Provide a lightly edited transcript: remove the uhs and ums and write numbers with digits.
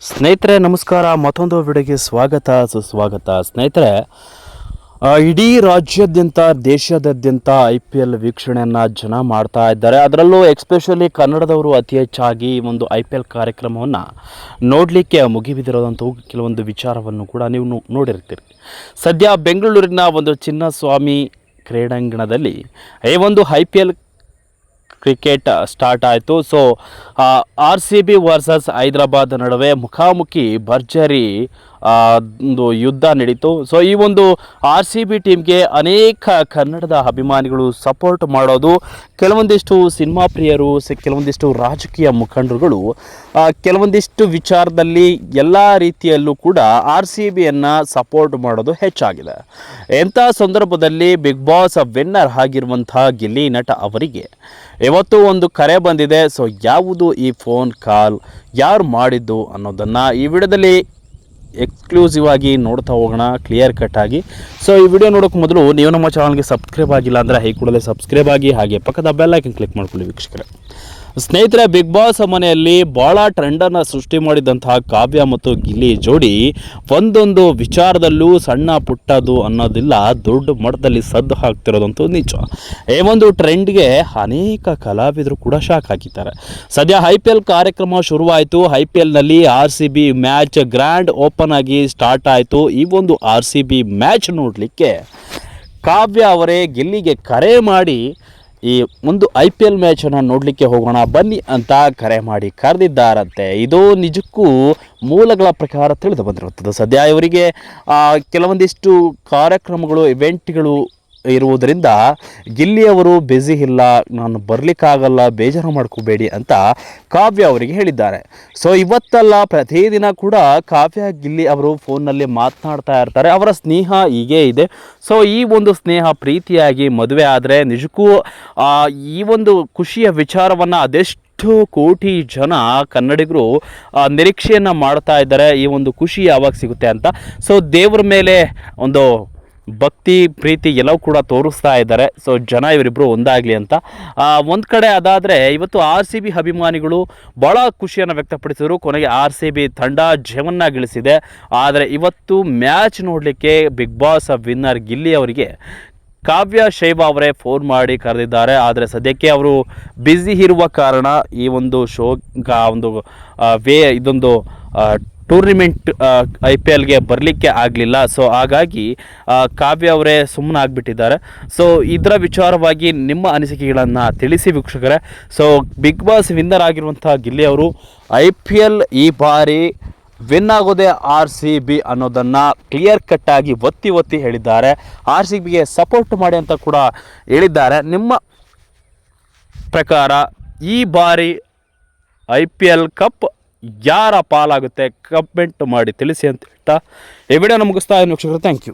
ಸ್ನೇಹಿತರೆ ನಮಸ್ಕಾರ. ಮತ್ತೊಂದು ವಿಡಿಯೋಗೆ ಸ್ವಾಗತ ಸುಸ್ವಾಗತ. ಸ್ನೇಹಿತರೆ, ಇಡೀ ರಾಜ್ಯಾದ್ಯಂತ ದೇಶದಾದ್ಯಂತ IPL ವೀಕ್ಷಣೆಯನ್ನು ಜನ ಮಾಡ್ತಾ ಇದ್ದಾರೆ. ಅದರಲ್ಲೂ ಎಕ್ಸ್ಪೆಷಲಿ ಕನ್ನಡದವರು ಅತಿ ಹೆಚ್ಚಾಗಿ ಒಂದು IPL ಕಾರ್ಯಕ್ರಮವನ್ನು ನೋಡಲಿಕ್ಕೆ ಮುಗಿಬಿದಿರೋದಂಥ ಕೆಲವೊಂದು ವಿಚಾರವನ್ನು ಕೂಡ ನೀವು ನೋಡಿರ್ತೀರಿ. ಸದ್ಯ ಬೆಂಗಳೂರಿನ ಒಂದು ಚಿನ್ನಸ್ವಾಮಿ ಕ್ರೀಡಾಂಗಣದಲ್ಲಿ ಈ ಒಂದು IPL ಕ್ರಿಕೆಟ್ ಸ್ಟಾರ್ಟ್ ಆಯಿತು. ಸೊ RCB ವರ್ಸಸ್ ಹೈದರಾಬಾದ್ ನಡುವೆ ಮುಖಾಮುಖಿ ಭರ್ಜರಿ ಒಂದು ಯುದ್ಧ ನಡೀತು. ಸೊ ಈ ಒಂದು RCB ಟೀಮ್ಗೆ ಅನೇಕ ಕನ್ನಡದ ಅಭಿಮಾನಿಗಳು ಸಪೋರ್ಟ್ ಮಾಡೋದು, ಕೆಲವೊಂದಿಷ್ಟು ಸಿನಿಮಾ ಪ್ರಿಯರು, ಕೆಲವೊಂದಿಷ್ಟು ರಾಜಕೀಯ ಮುಖಂಡರುಗಳು ಕೆಲವೊಂದಿಷ್ಟು ವಿಚಾರದಲ್ಲಿ ಎಲ್ಲ ರೀತಿಯಲ್ಲೂ ಕೂಡ RCBಯನ್ನು ಸಪೋರ್ಟ್ ಮಾಡೋದು ಹೆಚ್ಚಾಗಿದೆ. ಎಂಥ ಸಂದರ್ಭದಲ್ಲಿ ಬಿಗ್ ಬಾಸ್ ವಿನ್ನರ್ ಆಗಿರುವಂಥ ಗಿಲ್ಲಿ ನಟ ಅವರಿಗೆ ಇವತ್ತು ಒಂದು ಕರೆ ಬಂದಿದೆ. ಸೊ ಯಾವುದು ಈ ಫೋನ್ ಕಾಲ್, ಯಾರು ಮಾಡಿದ್ದು ಅನ್ನೋದನ್ನು ಈ ವಿಡಿಯೋದಲ್ಲಿ ಎಕ್ಸ್ಕ್ಲೂಸಿವ್ ಆಗಿ ನೋಡ್ತಾ ಹೋಗೋಣ, ಕ್ಲಿಯರ್ ಕಟ್ ಆಗಿ. ಸೊ ಈ ವಿಡಿಯೋ ನೋಡೋಕ್ಕೆ ಮೊದಲು ನೀವು ನಮ್ಮ ಚಾನಲ್ಗೆ ಸಬ್ಸ್ಕ್ರೈಬ್ ಆಗಿಲ್ಲ ಅಂದರೆ ಈ ಕೂಡಲೇ ಸಬ್ಸ್ಕ್ರೈಬ್ ಆಗಿ, ಹಾಗೆ ಪಕ್ಕದ ಬೆಲ್ ಐಕನ್ ಕ್ಲಿಕ್ ಮಾಡ್ಕೊಳ್ಳಿ ವೀಕ್ಷಕರೇ. ಸ್ನೇಹಿತರೆ, ಬಿಗ್ ಬಾಸ್ ಮನೆಯಲ್ಲಿ ಭಾಳ ಟ್ರೆಂಡನ್ನು ಸೃಷ್ಟಿ ಮಾಡಿದಂತಹ ಕಾವ್ಯ ಮತ್ತು ಗಿಲ್ಲಿ ಜೋಡಿ ಒಂದೊಂದು ವಿಚಾರದಲ್ಲೂ ಸಣ್ಣ ಪುಟ್ಟದು ಅನ್ನೋದಿಲ್ಲ, ದೊಡ್ಡ ಮಟ್ಟದಲ್ಲಿ ಸದ್ದು ಹಾಕ್ತಿರೋದಂತೂ ನಿಜ. ಈ ಒಂದು ಟ್ರೆಂಡ್ಗೆ ಅನೇಕ ಕಲಾವಿದರು ಕೂಡ ಶಾಕ್ ಆಗಿದ್ದಾರೆ. ಸದ್ಯ IPL ಕಾರ್ಯಕ್ರಮ ಶುರುವಾಯಿತು. IPLನಲ್ಲಿ RCB ಮ್ಯಾಚ್ ಗ್ರ್ಯಾಂಡ್ ಓಪನ್ ಆಗಿ ಸ್ಟಾರ್ಟ್ ಆಯಿತು. ಈ ಒಂದು RCB ಮ್ಯಾಚ್ ನೋಡಲಿಕ್ಕೆ ಕಾವ್ಯ ಅವರೇ ಗಿಲ್ಲಿಗೆ ಕರೆ ಮಾಡಿ ಈ ಒಂದು IPL ಮ್ಯಾಚನ್ನು ನೋಡಲಿಕ್ಕೆ ಹೋಗೋಣ ಬನ್ನಿ ಅಂತ ಕರೆ ಮಾಡಿ ಕರೆದಿದ್ದಾರಂತೆ. ಇದು ನಿಜಕ್ಕೂ ಮೂಲಗಳ ಪ್ರಕಾರ ತಿಳಿದು ಬಂದಿರುತ್ತದೆ. ಸದ್ಯ ಇವರಿಗೆ ಕೆಲವೊಂದಿಷ್ಟು ಕಾರ್ಯಕ್ರಮಗಳು, ಇವೆಂಟ್ಗಳು ಇರುವುದರಿಂದ ಗಿಲ್ಲಿಯವರು ಬ್ಯುಸಿ ಇಲ್ಲ, ನಾನು ಬರಲಿಕ್ಕಾಗಲ್ಲ, ಬೇಜಾರು ಮಾಡ್ಕೋಬೇಡಿ ಅಂತ ಕಾವ್ಯ ಅವರಿಗೆ ಹೇಳಿದ್ದಾರೆ. ಸೊ ಇವತ್ತಲ್ಲ ಪ್ರತಿದಿನ ಕೂಡ ಕಾವ್ಯ ಗಿಲ್ಲಿ ಅವರು ಫೋನ್ನಲ್ಲಿ ಮಾತನಾಡ್ತಾ ಇರ್ತಾರೆ. ಅವರ ಸ್ನೇಹ ಹೀಗೇ ಇದೆ. ಸೊ ಈ ಒಂದು ಸ್ನೇಹ ಪ್ರೀತಿಯಾಗಿ ಮದುವೆ ಆದರೆ ನಿಜಕ್ಕೂ ಈ ಒಂದು ಖುಷಿಯ ವಿಚಾರವನ್ನು ಅದೆಷ್ಟು ಕೋಟಿ ಜನ ಕನ್ನಡಿಗರು ನಿರೀಕ್ಷೆಯನ್ನು ಮಾಡ್ತಾ ಇದ್ದಾರೆ, ಈ ಒಂದು ಖುಷಿ ಯಾವಾಗ ಸಿಗುತ್ತೆ ಅಂತ. ಸೊ ದೇವರ ಮೇಲೆ ಒಂದು ಭಕ್ತಿ ಪ್ರೀತಿ ಎಲ್ಲವೂ ಕೂಡ ತೋರಿಸ್ತಾ ಇದ್ದಾರೆ. ಸೊ ಜನ ಇವರಿಬ್ಬರು ಒಂದಾಗಲಿ ಅಂತ. ಒಂದು ಕಡೆ ಅದಾದರೆ ಇವತ್ತು RCB ಅಭಿಮಾನಿಗಳು ಭಾಳ ಖುಷಿಯನ್ನು ವ್ಯಕ್ತಪಡಿಸಿದರು. ಕೊನೆಗೆ RCB ತಂಡ ಜಯವನ್ನು ಗಳಿಸಿದೆ. ಆದರೆ ಇವತ್ತು ಮ್ಯಾಚ್ ನೋಡಲಿಕ್ಕೆ ಬಿಗ್ ಬಾಸ್ ವಿನ್ನರ್ ಗಿಲ್ಲಿ ಅವರಿಗೆ ಕಾವ್ಯ ಶೈವ ಅವರೇ ಫೋನ್ ಮಾಡಿ ಕರೆದಿದ್ದಾರೆ. ಆದರೆ ಸದ್ಯಕ್ಕೆ ಅವರು ಬ್ಯುಸಿ ಇರುವ ಕಾರಣ ಈ ಒಂದು ಶೋ ಒಂದು ಇದೊಂದು ಟೂರ್ನಿಮೆಂಟ್ IPLಗೆ ಬರಲಿಕ್ಕೆ ಆಗಲಿಲ್ಲ. ಸೊ ಹಾಗಾಗಿ ಕಾವ್ಯ ಅವರೇ ಸುಮ್ಮನೆ ಆಗಿಬಿಟ್ಟಿದ್ದಾರೆ. ಸೊ ಇದರ ವಿಚಾರವಾಗಿ ನಿಮ್ಮ ಅನಿಸಿಕೆಗಳನ್ನು ತಿಳಿಸಿ ವೀಕ್ಷಕರೇ. ಸೊ ಬಿಗ್ ಬಾಸ್ ವಿನ್ನರ್ ಆಗಿರುವಂಥ ಗಿಲ್ಲಿ ಅವರು IPL ಈ ಬಾರಿ ವಿನ್ ಆಗೋದೇ RCB ಅನ್ನೋದನ್ನು ಕ್ಲಿಯರ್ ಕಟ್ಟಾಗಿ ಒತ್ತಿ ಹೇಳಿದ್ದಾರೆ. RCBಗೆ ಸಪೋರ್ಟ್ ಮಾಡಿ ಅಂತ ಕೂಡ ಹೇಳಿದ್ದಾರೆ. ನಿಮ್ಮ ಪ್ರಕಾರ ಈ ಬಾರಿ IPL ಕಪ್ ಯಾರ ಪಾಲಾಗುತ್ತೆ ಕಮೆಂಟ್ ಮಾಡಿ ತಿಳಿಸಿ ಅಂತ ಹೇಳ್ತಾ ಈ ವಿಡಿಯೋನ ಮುಗಿಸ್ತಾ ಇದ್ದೀನಿ ವೀಕ್ಷಕರು. Thank you.